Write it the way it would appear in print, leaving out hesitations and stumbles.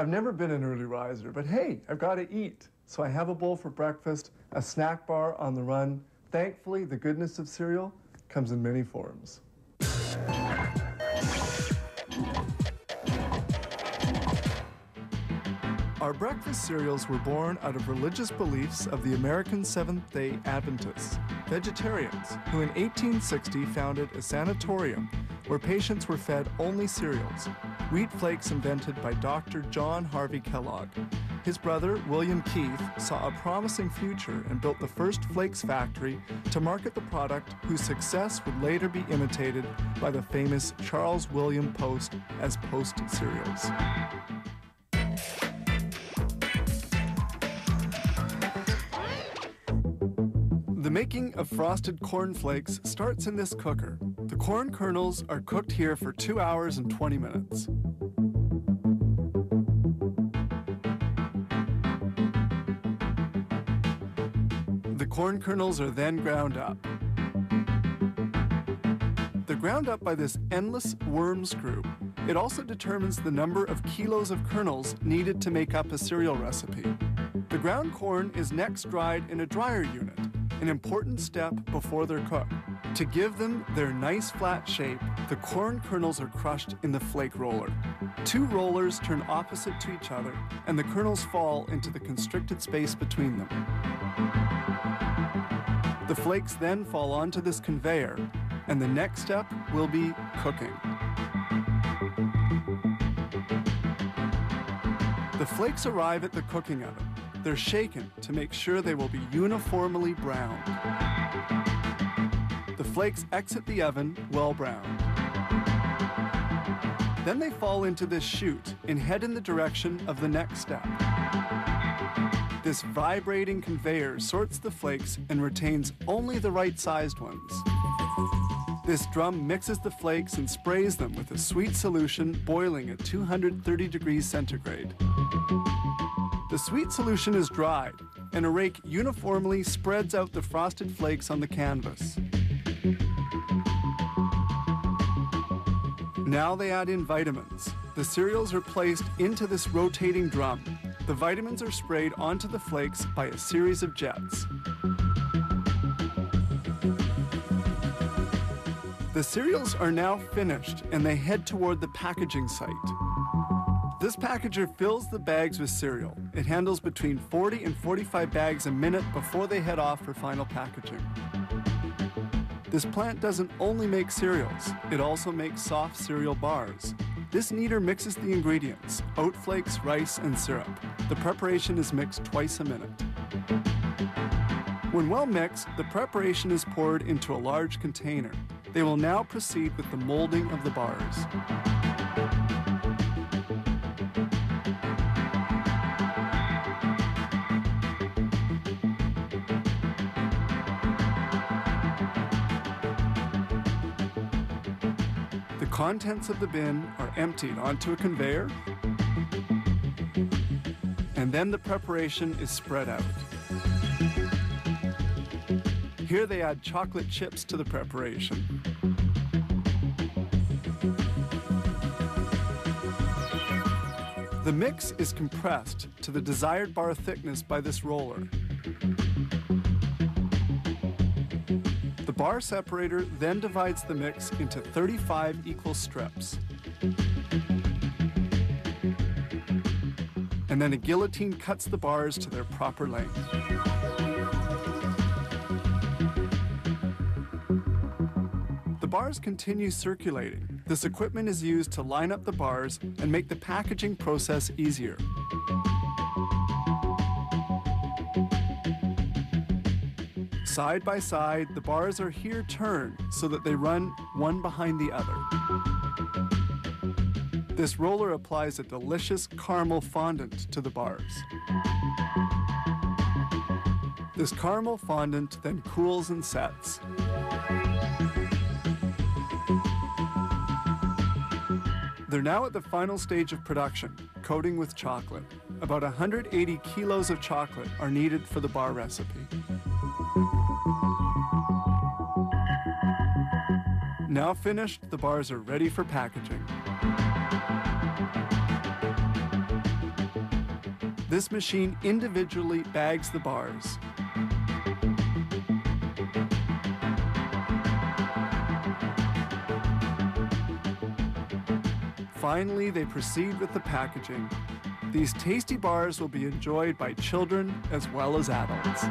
I've never been an early riser, but hey, I've got to eat. So I have a bowl for breakfast, a snack bar on the run. Thankfully, the goodness of cereal comes in many forms. Our breakfast cereals were born out of religious beliefs of the American Seventh-day Adventists, vegetarians, who in 1860 founded a sanatorium where patients were fed only cereals, wheat flakes invented by Dr. John Harvey Kellogg. His brother, William Keith, saw a promising future and built the first flakes factory to market the product, whose success would later be imitated by the famous Charles William Post as Post cereals. The making of frosted corn flakes starts in this cooker. The corn kernels are cooked here for 2 hours and 20 minutes. The corn kernels are then ground up. They're ground up by this endless worm screw. It also determines the number of kilos of kernels needed to make up a cereal recipe. The ground corn is next dried in a dryer unit, an important step before they're cooked. To give them their nice flat shape, the corn kernels are crushed in the flake roller. 2 rollers turn opposite to each other, and the kernels fall into the constricted space between them. The flakes then fall onto this conveyor, and the next step will be cooking. The flakes arrive at the cooking oven. They're shaken to make sure they will be uniformly browned. The flakes exit the oven well browned. Then they fall into this chute and head in the direction of the next step. This vibrating conveyor sorts the flakes and retains only the right-sized ones. This drum mixes the flakes and sprays them with a sweet solution boiling at 230 degrees centigrade. The sweet solution is dried, and a rake uniformly spreads out the frosted flakes on the canvas. Now they add in vitamins. The cereals are placed into this rotating drum. The vitamins are sprayed onto the flakes by a series of jets. The cereals are now finished, and they head toward the packaging site. This packager fills the bags with cereal. It handles between 40 and 45 bags a minute before they head off for final packaging. This plant doesn't only make cereals, it also makes soft cereal bars. This kneader mixes the ingredients, oat flakes, rice, and syrup. The preparation is mixed twice a minute. When well mixed, the preparation is poured into a large container. They will now proceed with the molding of the bars. The contents of the bin are emptied onto a conveyor, and then the preparation is spread out. Here they add chocolate chips to the preparation. The mix is compressed to the desired bar thickness by this roller. The bar separator then divides the mix into 35 equal strips. And then a guillotine cuts the bars to their proper length. The bars continue circulating. This equipment is used to line up the bars and make the packaging process easier. Side by side, the bars are here turned so that they run one behind the other. This roller applies a delicious caramel fondant to the bars. This caramel fondant then cools and sets. They're now at the final stage of production, coating with chocolate. About 180 kilos of chocolate are needed for the bar recipe. Now finished, the bars are ready for packaging. This machine individually bags the bars. Finally, they proceed with the packaging. These tasty bars will be enjoyed by children as well as adults.